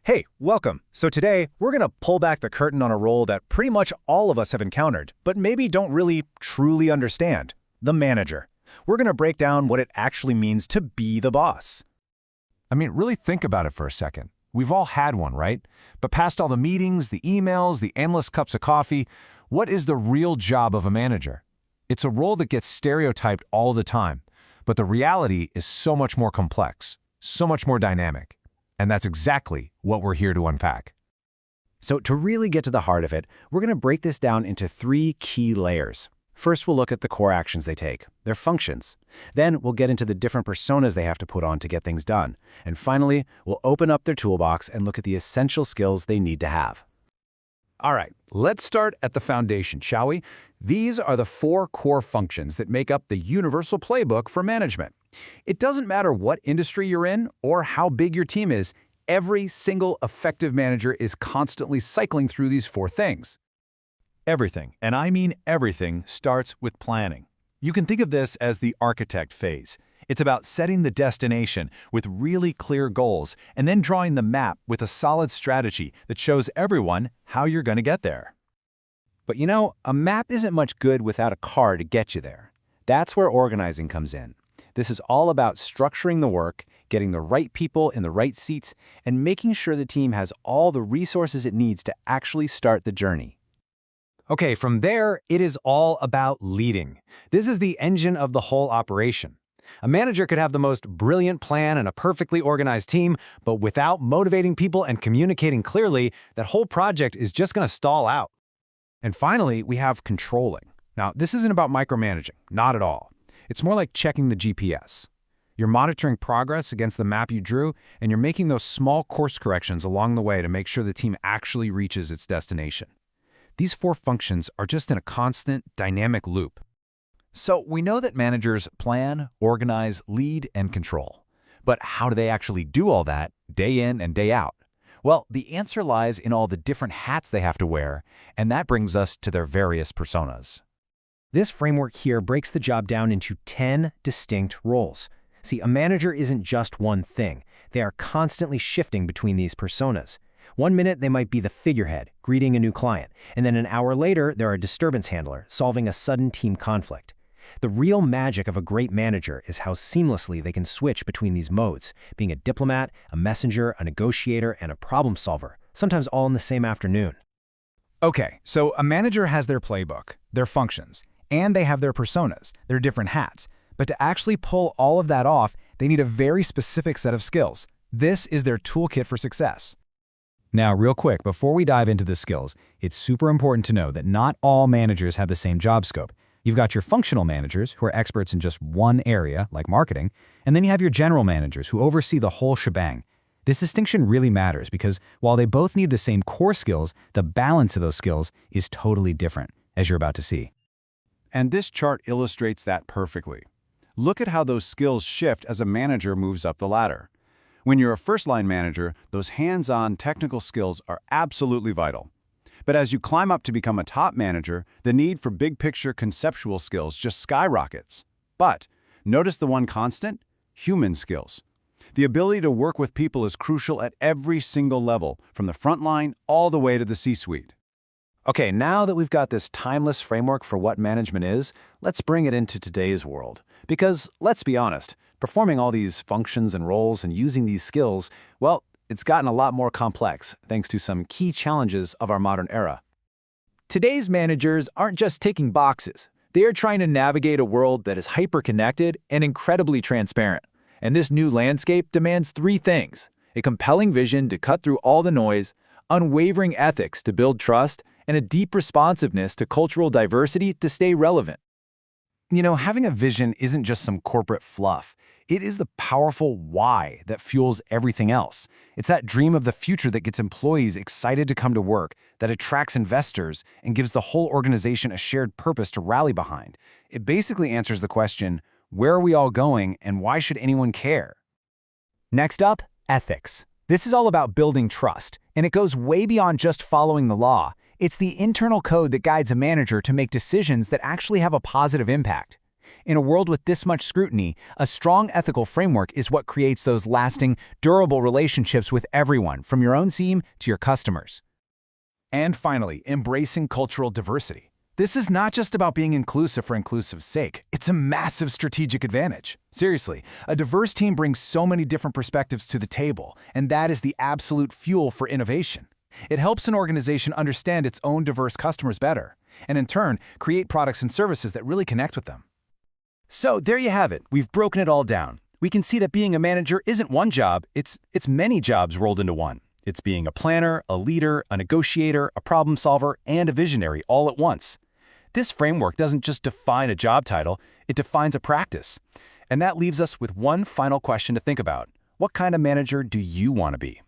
Hey, welcome. So today, we're going to pull back the curtain on a role that pretty much all of us have encountered, but maybe don't really truly understand: the manager. We're going to break down what it actually means to be the boss. I mean, really think about it for a second. We've all had one, right? But past all the meetings, the emails, the endless cups of coffee, what is the real job of a manager? It's a role that gets stereotyped all the time, but the reality is so much more complex, so much more dynamic. And that's exactly what we're here to unpack. So to really get to the heart of it, we're going to break this down into three key layers. First, we'll look at the core actions they take, their functions. Then we'll get into the different personas they have to put on to get things done. And finally, we'll open up their toolbox and look at the essential skills they need to have. All right, let's start at the foundation, shall we? These are the four core functions that make up the universal playbook for management. It doesn't matter what industry you're in or how big your team is, every single effective manager is constantly cycling through these four things. Everything, and I mean everything, starts with planning. You can think of this as the architect phase. It's about setting the destination with really clear goals and then drawing the map with a solid strategy that shows everyone how you're going to get there. But you know, a map isn't much good without a car to get you there. That's where organizing comes in. This is all about structuring the work, getting the right people in the right seats, and making sure the team has all the resources it needs to actually start the journey. Okay, from there, it is all about leading. This is the engine of the whole operation. A manager could have the most brilliant plan and a perfectly organized team, but without motivating people and communicating clearly, that whole project is just going to stall out. And finally, we have controlling. Now, this isn't about micromanaging, not at all. It's more like checking the GPS. You're monitoring progress against the map you drew, and you're making those small course corrections along the way to make sure the team actually reaches its destination. These four functions are just in a constant, dynamic loop. So we know that managers plan, organize, lead, and control. But how do they actually do all that day in and day out? Well, the answer lies in all the different hats they have to wear, and that brings us to their various personas. This framework here breaks the job down into 10 distinct roles. See, a manager isn't just one thing. They are constantly shifting between these personas. One minute, they might be the figurehead, greeting a new client, and then an hour later, they're a disturbance handler, solving a sudden team conflict. The real magic of a great manager is how seamlessly they can switch between these modes, being a diplomat, a messenger, a negotiator, and a problem solver, sometimes all in the same afternoon. Okay, so a manager has their playbook, their functions, and they have their personas, their different hats. But to actually pull all of that off, they need a very specific set of skills. This is their toolkit for success. Now, real quick, before we dive into the skills, it's super important to know that not all managers have the same job scope. You've got your functional managers, who are experts in just one area, like marketing, and then you have your general managers, who oversee the whole shebang. This distinction really matters because while they both need the same core skills, the balance of those skills is totally different, as you're about to see. And this chart illustrates that perfectly. Look at how those skills shift as a manager moves up the ladder. When you're a first-line manager, those hands-on technical skills are absolutely vital. But as you climb up to become a top manager, the need for big-picture conceptual skills just skyrockets. But notice the one constant: human skills. The ability to work with people is crucial at every single level, from the front line all the way to the C-suite. Okay, now that we've got this timeless framework for what management is, let's bring it into today's world. Because, let's be honest, performing all these functions and roles and using these skills, well, it's gotten a lot more complex thanks to some key challenges of our modern era. Today's managers aren't just ticking boxes. They are trying to navigate a world that is hyper-connected and incredibly transparent. And this new landscape demands three things: a compelling vision to cut through all the noise, unwavering ethics to build trust, and a deep responsiveness to cultural diversity to stay relevant. You know, having a vision isn't just some corporate fluff. It is the powerful why that fuels everything else. It's that dream of the future that gets employees excited to come to work, that attracts investors, and gives the whole organization a shared purpose to rally behind. It basically answers the question, where are we all going and why should anyone care? Next up, ethics. This is all about building trust, and it goes way beyond just following the law. It's the internal code that guides a manager to make decisions that actually have a positive impact. In a world with this much scrutiny, a strong ethical framework is what creates those lasting, durable relationships with everyone, from your own team to your customers. And finally, embracing cultural diversity. This is not just about being inclusive for inclusive's sake. It's a massive strategic advantage. Seriously, a diverse team brings so many different perspectives to the table, and that is the absolute fuel for innovation. It helps an organization understand its own diverse customers better, and in turn, create products and services that really connect with them. So there you have it. We've broken it all down. We can see that being a manager isn't one job, it's many jobs rolled into one. It's being a planner, a leader, a negotiator, a problem solver, and a visionary all at once. This framework doesn't just define a job title, it defines a practice. And that leaves us with one final question to think about. What kind of manager do you want to be?